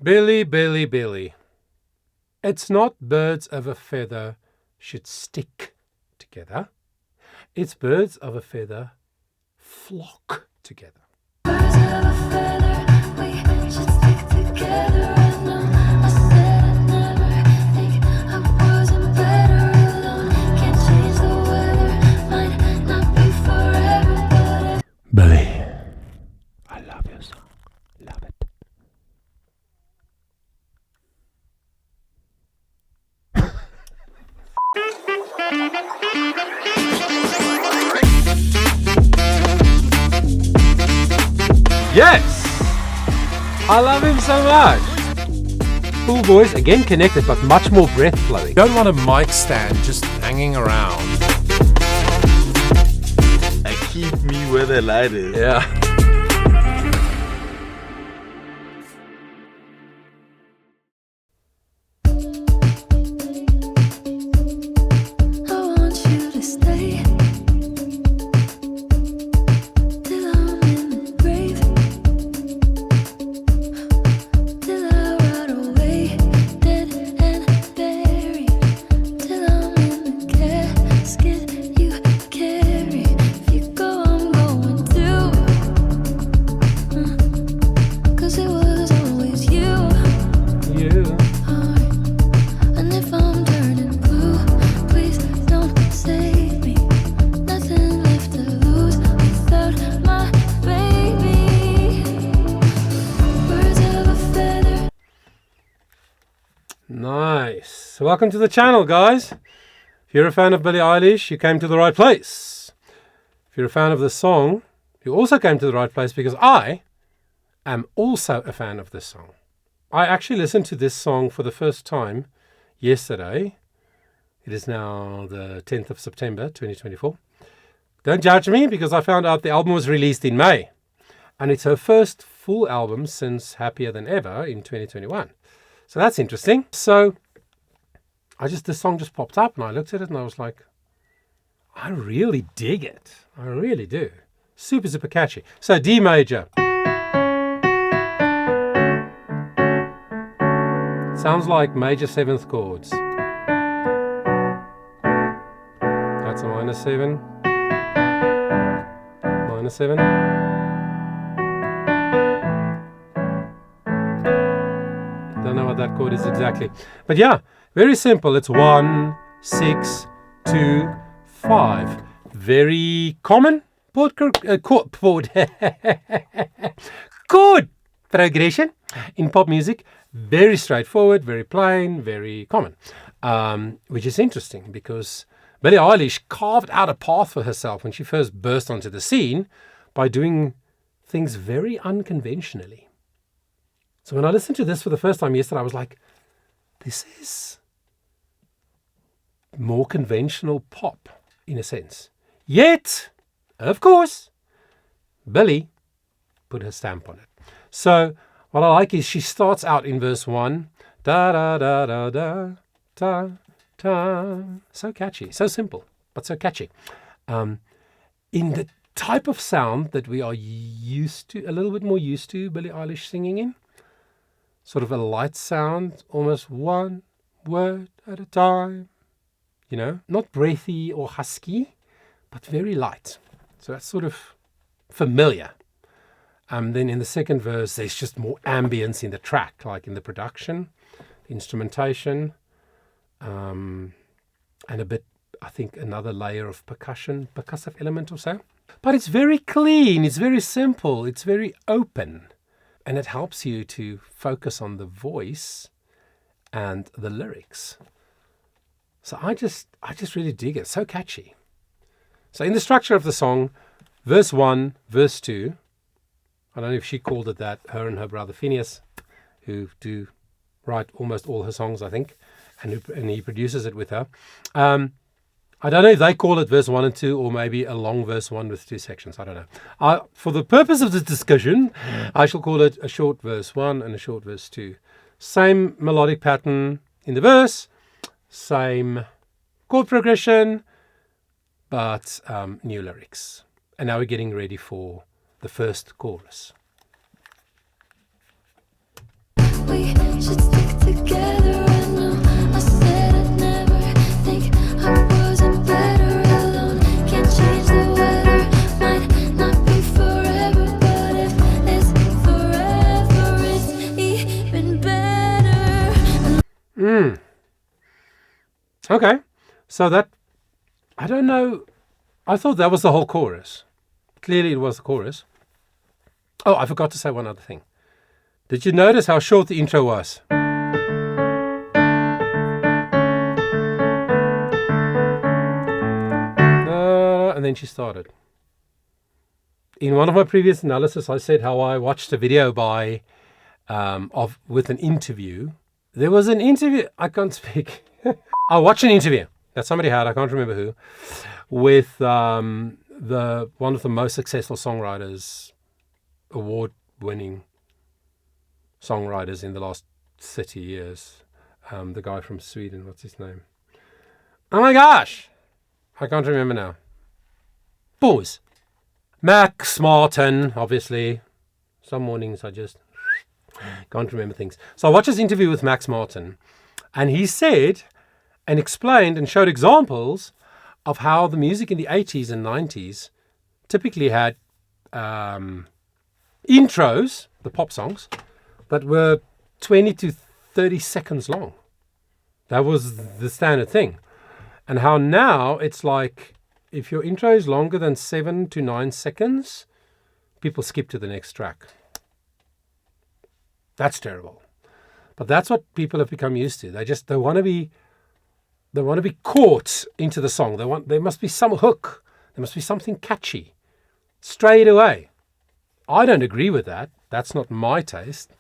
Billie, Billie, Billie. It's not birds of a feather should stick together. It's birds of a feather flock together. Birds of a feather, we should stick together. I know I said I'd never think I wasn't better alone. Can't change the weather, might not be forever, but Billie, I love your song. Love it. Yes! I love him so much. Full voice, again connected, but much more breath flowing. Don't want a mic stand just hanging around. I keep me where the light is. Yeah. I want you to stay till I'm in the grave, till I rot away, dead and buried, till I'm in the casket you carry. If you go, I'm going too, 'cause it was always you. You. And if I'm turning blue, please don't save me. Nothing left to lose without my baby. Birds of a feather. Nice. Welcome to the channel, guys. If you're a fan of Billie Eilish, you came to the right place. If you're a fan of this song, you also came to the right place because I am also a fan of this song. I actually listened to this song for the first time yesterday. It is now the 10th of September, 2024. Don't judge me because I found out the album was released in May. And it's her first full album since Happier Than Ever in 2021. So that's interesting. So this song just popped up and I looked at it and I was like, I really dig it. I really do. Super, super catchy. So D major. Sounds like major seventh chords. That's a minor 7. Minor 7. Don't know what that chord is exactly. But yeah, very simple. It's 1, 6, 2, 5. Very common chord progression in pop music. Very straightforward, very plain, very common. Which is interesting because Billie Eilish carved out a path for herself when she first burst onto the scene by doing things very unconventionally. So when I listened to this for the first time yesterday, I was like, this is more conventional pop in a sense. Yet, of course, Billie put her stamp on it. So what I like is she starts out in verse 1, da da da da da da da. So catchy, so simple, but so catchy. In the type of sound that we are used to, a little bit more used to Billie Eilish singing in. Sort of a light sound, almost one word at a time. You know, not breathy or husky, but very light. So that's sort of familiar. Then in the second verse, there's just more ambience in the track, like in the production, the instrumentation, and a bit, I think, another layer of percussive element or so. But it's very clean, it's very simple, it's very open, and it helps you to focus on the voice and the lyrics. So I just really dig it. So catchy. So in the structure of the song, verse 1, verse 2, I don't know if she called it that, her and her brother Finneas, who do write almost all her songs, I think, and he produces it with her. I don't know if they call it verse 1 and 2 or maybe a long verse 1 with 2 sections. I don't know. For the purpose of this discussion, I shall call it a short verse 1 and a short verse 2. Same melodic pattern in the verse, same chord progression, but new lyrics. And now we're getting ready for the first chorus. We Okay. So that, I don't know. I thought that was the whole chorus. Clearly it was the chorus. Oh, I forgot to say one other thing. Did you notice how short the intro was? And then she started. In one of my previous analysis, I said how I watched a video with an interview. There was an interview. I can't speak. I watched an interview that somebody had. I can't remember who, with one of the most successful songwriters, award-winning songwriters in the last 30 years. The guy from Sweden. What's his name? Oh my gosh, I can't remember now. Pause. Max Martin, obviously. Some mornings I just can't remember things. So I watched this interview with Max Martin, and he said and explained and showed examples of how the music in the 80s and 90s typically had intros, the pop songs, that were 20 to 30 seconds long. That was the standard thing. And how now it's like, if your intro is longer than 7 to 9 seconds, people skip to the next track. That's terrible. But that's what people have become used to. They want to be caught into the song. There must be some hook. There must be something catchy straight away. I don't agree with that. That's not my taste.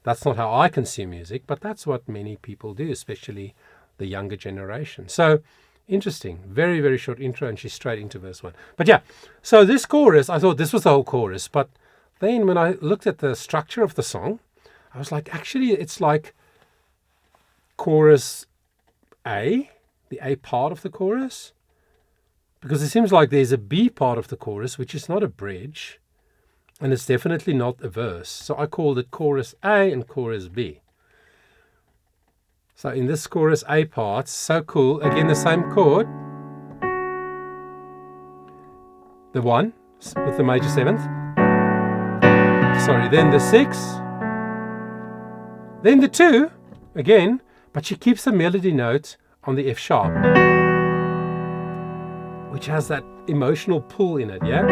That's not how I consume music, but that's what many people do, especially the younger generation. So interesting. Very, very short intro, and she's straight into verse 1. But yeah, so this chorus, I thought this was the whole chorus. But then when I looked at the structure of the song, I was like, actually, it's like chorus A, the A part of the chorus. Because it seems like there's a B part of the chorus, which is not a bridge. And it's definitely not a verse. So I called it chorus A and chorus B. So in this chorus A part, so cool. Again, the same chord. The 1 with the major 7th. Sorry, then the 6. Then the 2, again, but she keeps the melody note on the F sharp, which has that emotional pull in it, yeah?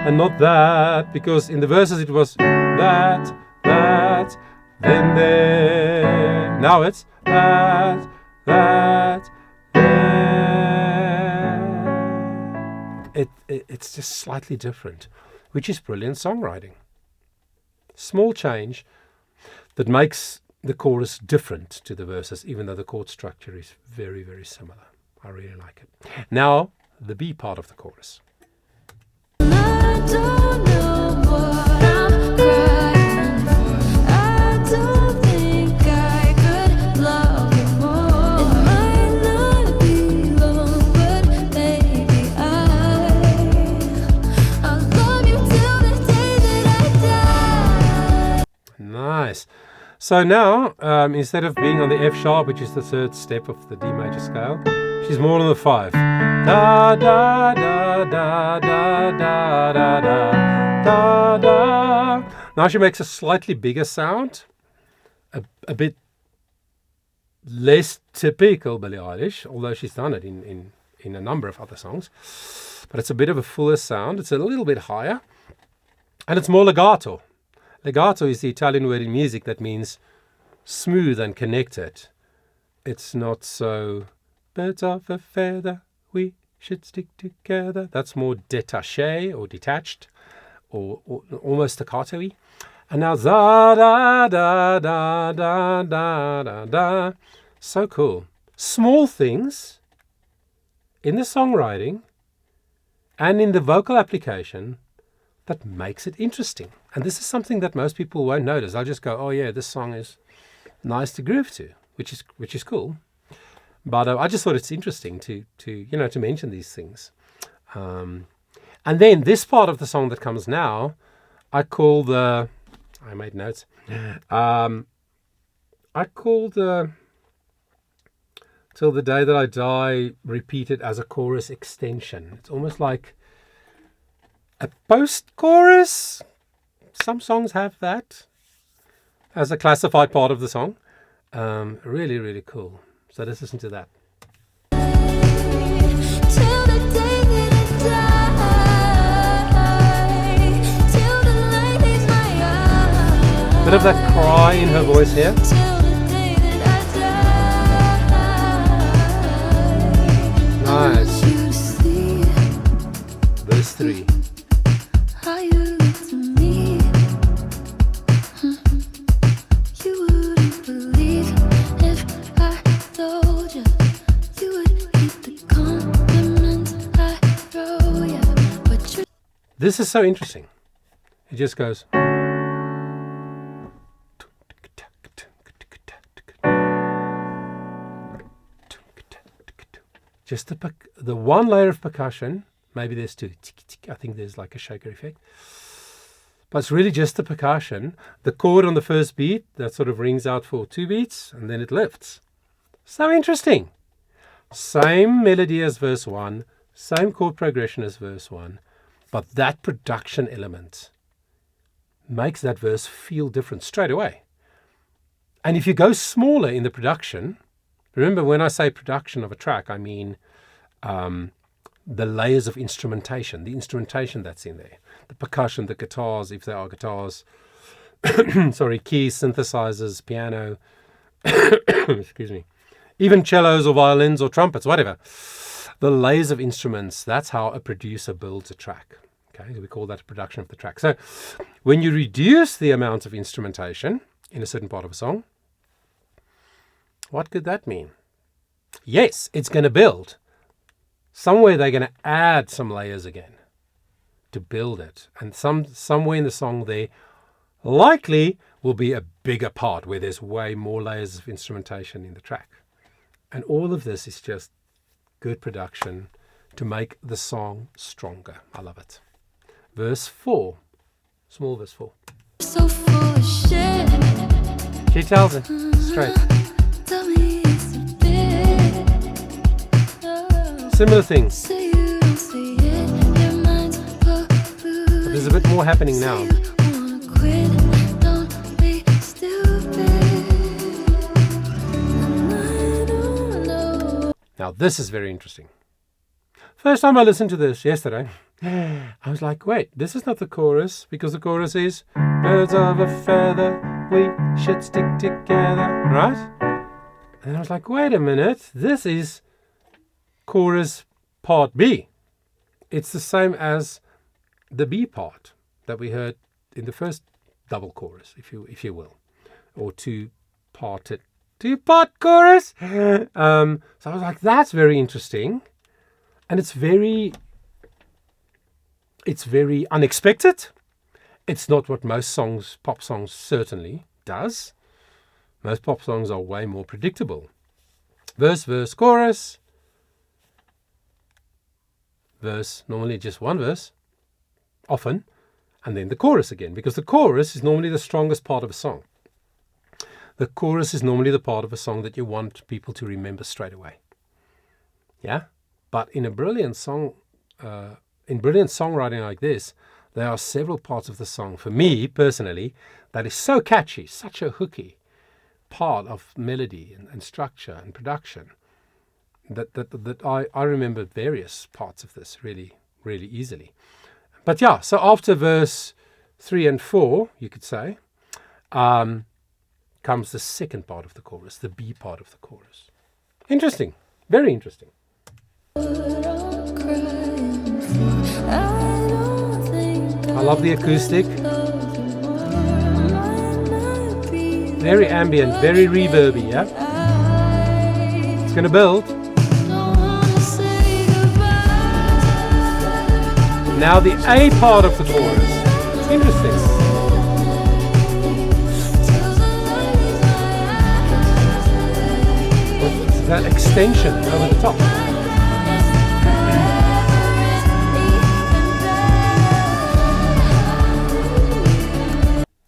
And not that, because in the verses it was that, then there. Now it's that, there. It's just slightly different, which is brilliant songwriting. Small change that makes the chorus different to the verses, even though the chord structure is very, very similar. I really like it. Now, the B part of the chorus. I don't know what I'm crying for. I don't think I could love you more. It might not be long, but maybe I'll love you till the day that I die. Nice. So now, instead of being on the F sharp, which is the third step of the D major scale, she's more on the 5. Da da da da da da da da da. Now she makes a slightly bigger sound, a bit less typical Billie Eilish, although she's done it in a number of other songs. But it's a bit of a fuller sound. It's a little bit higher, and it's more legato. Legato is the Italian word in music that means smooth and connected. It's not so birds of a feather, we should stick together. That's more détaché or detached or almost staccato-y. And now da da da da da da da da. So cool. Small things in the songwriting and in the vocal application that makes it interesting. And this is something that most people won't notice. They'll just go, oh yeah, this song is nice to groove to, which is cool. But I just thought it's interesting to mention these things. And then this part of the song that comes now, I made notes. I called Till the Day That I Die repeated as a chorus extension. It's almost like a post-chorus. Some songs have that as a classified part of the song. Really, really cool. So let's listen to that. Till the day that I die, till the light leaves my eyes. Bit of that cry in her voice here. Till the day that I die. Nice. You to see Verse 3. how you look to me. You wouldn't believe if I told you. You would keep the compliments I throw you. But you This is so interesting. It just goes. Just the one layer of percussion. Maybe there's two. I think there's like a shaker effect. But it's really just the percussion. The chord on the first beat, that sort of rings out for 2 beats, and then it lifts. So interesting. Same melody as verse 1, same chord progression as verse 1, but that production element makes that verse feel different straight away. And if you go smaller in the production, remember when I say production of a track, I mean the layers of instrumentation, the instrumentation that's in there, the percussion, the guitars, if there are guitars, sorry, keys, synthesizers, piano, excuse me, even cellos or violins or trumpets, whatever. The layers of instruments, that's how a producer builds a track. Okay, we call that a production of the track. So when you reduce the amount of instrumentation in a certain part of a song, what could that mean? Yes, it's going to build. Somewhere they're going to add some layers again to build it. And somewhere in the song there likely will be a bigger part where there's way more layers of instrumentation in the track. And all of this is just good production to make the song stronger. I love it. Verse 4. Small verse 4. so full of shit. She tells it straight. Tell me it's a bit. Similar things. Say you don't see it. Your mind's polluted. But there's a bit more happening now. You wanna quit. Don't be stupid. And I don't know. Now this is very interesting. First time I listened to this yesterday, I was like, wait, this is not the chorus, because the chorus is birds of a feather, we should stick together, right? And I was like, wait a minute, this is chorus part B. It's the same as the B part that we heard in the first double chorus, if you will, or two-part chorus. So I was like, that's very interesting, and it's very unexpected. It's not what most songs, pop songs, certainly does. Most pop songs are way more predictable. Verse, verse, chorus. Verse, normally just one verse, often, and then the chorus again, because the chorus is normally the strongest part of a song. The chorus is normally the part of a song that you want people to remember straight away. Yeah? But in a brilliant song, in brilliant songwriting like this, there are several parts of the song, for me personally, that is so catchy, such a hooky part of melody and structure and production, that I remember various parts of this really, really easily. But yeah, so after verse 3 and 4, you could say, comes the second part of the chorus, the B part of the chorus. Interesting, very interesting. I love the acoustic. Very ambient, very reverby, yeah? It's going to build. Now the A part of the chorus. Interesting. With that extension over the top.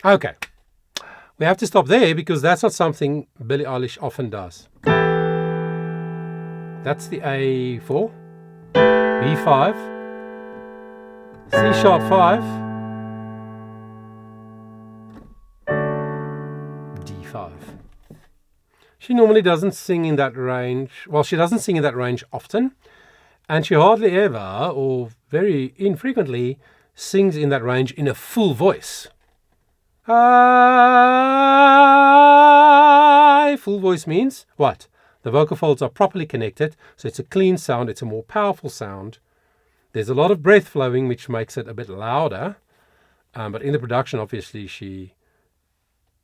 Okay, we have to stop there because that's not something Billie Eilish often does. That's the A4, B5, C sharp 5, D5. She normally doesn't sing in that range. Well, she doesn't sing in that range often. And she hardly ever, or very infrequently, sings in that range in a full voice. Full voice means what? The vocal folds are properly connected, so it's a clean sound, it's a more powerful sound. There's a lot of breath flowing, which makes it a bit louder. But in the production, obviously,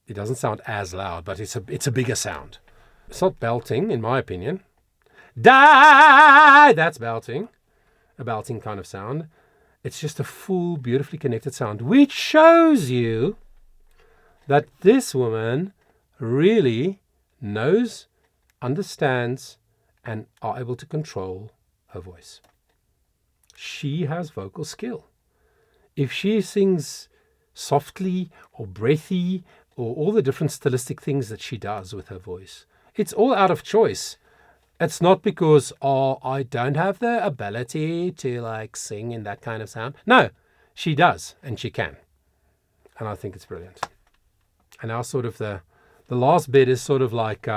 it doesn't sound as loud, but it's a bigger sound. It's not belting, in my opinion. Die! That's belting. A belting kind of sound. It's just a full, beautifully connected sound, which shows you that this woman really knows, understands, and are able to control her voice. She has vocal skill. If she sings softly or breathy or all the different stylistic things that she does with her voice, it's all out of choice. It's not because, I don't have the ability to sing in that kind of sound. No, she does, and she can. And I think it's brilliant. And now sort of the last bit is sort of like,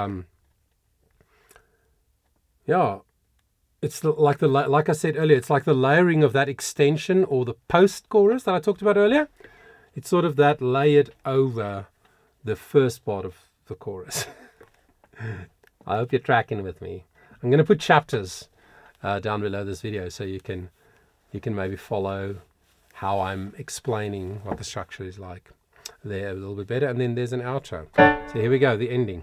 it's like I said earlier, it's like the layering of that extension or the post-chorus that I talked about earlier. It's sort of that layered over the first part of the chorus. I hope you're tracking with me. I'm going to put chapters down below this video so you can maybe follow how I'm explaining what the structure is like there a little bit better. And then there's an outro. So here we go, the ending.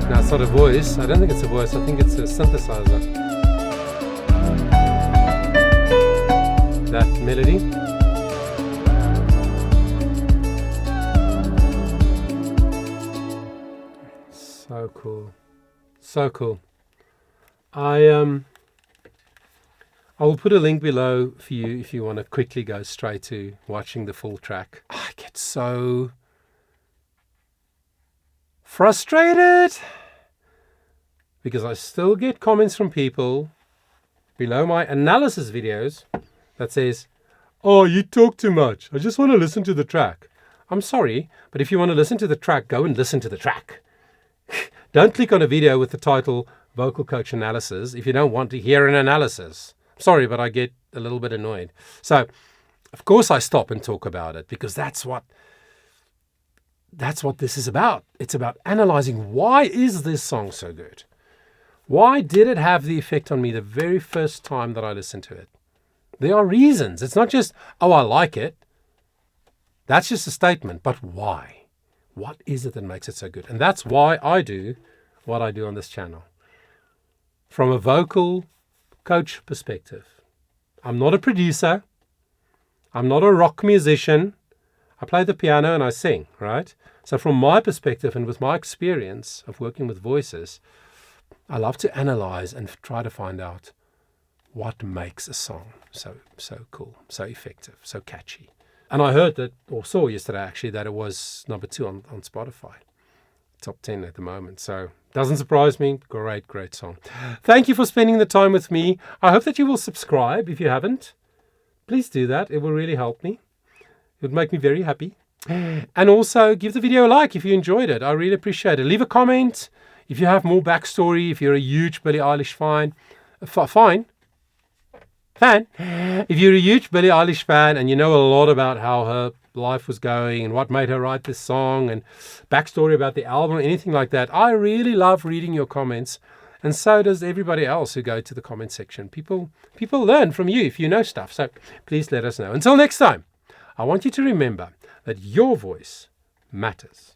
Now it's not a voice. I don't think it's a voice. I think it's a synthesizer. That melody. So cool. So cool. I will put a link below for you if you want to quickly go straight to watching the full track. I get so frustrated because I still get comments from people below my analysis videos that says, "Oh, you talk too much. I just want to listen to the track." I'm sorry, but if you want to listen to the track, go and listen to the track. Don't click on a video with the title Vocal Coach Analysis if you don't want to hear an analysis. Sorry, but I get a little bit annoyed. So, of course I stop and talk about it because that's what this is about. It's about analyzing, why is this song so good? Why did it have the effect on me the very first time that I listened to it? There are reasons. It's not just, oh, I like it. That's just a statement. But why? What is it that makes it so good? And that's why I do what I do on this channel. From a vocal coach perspective. I'm not a producer. I'm not a rock musician. I play the piano and I sing, right? So from my perspective and with my experience of working with voices, I love to analyze and try to find out what makes a song so cool, so effective, so catchy. And I heard that, or saw yesterday actually, that it was number 2 on Spotify. Top 10 at the moment. So doesn't surprise me. Great song. Thank you for spending the time with me. I hope that you will subscribe if you haven't. Please do that. It will really help me. It would make me very happy. And also give the video a like if you enjoyed it. I really appreciate it. Leave a comment if you have more backstory, if you're a huge Billie Eilish fan. If you're a huge Billie Eilish fan and you know a lot about how her life was going and what made her write this song and backstory about the album, anything like that, I really love reading your comments. And so does everybody else who go to the comment section. People learn from you if you know stuff. So please let us know. Until next time, I want you to remember that your voice matters.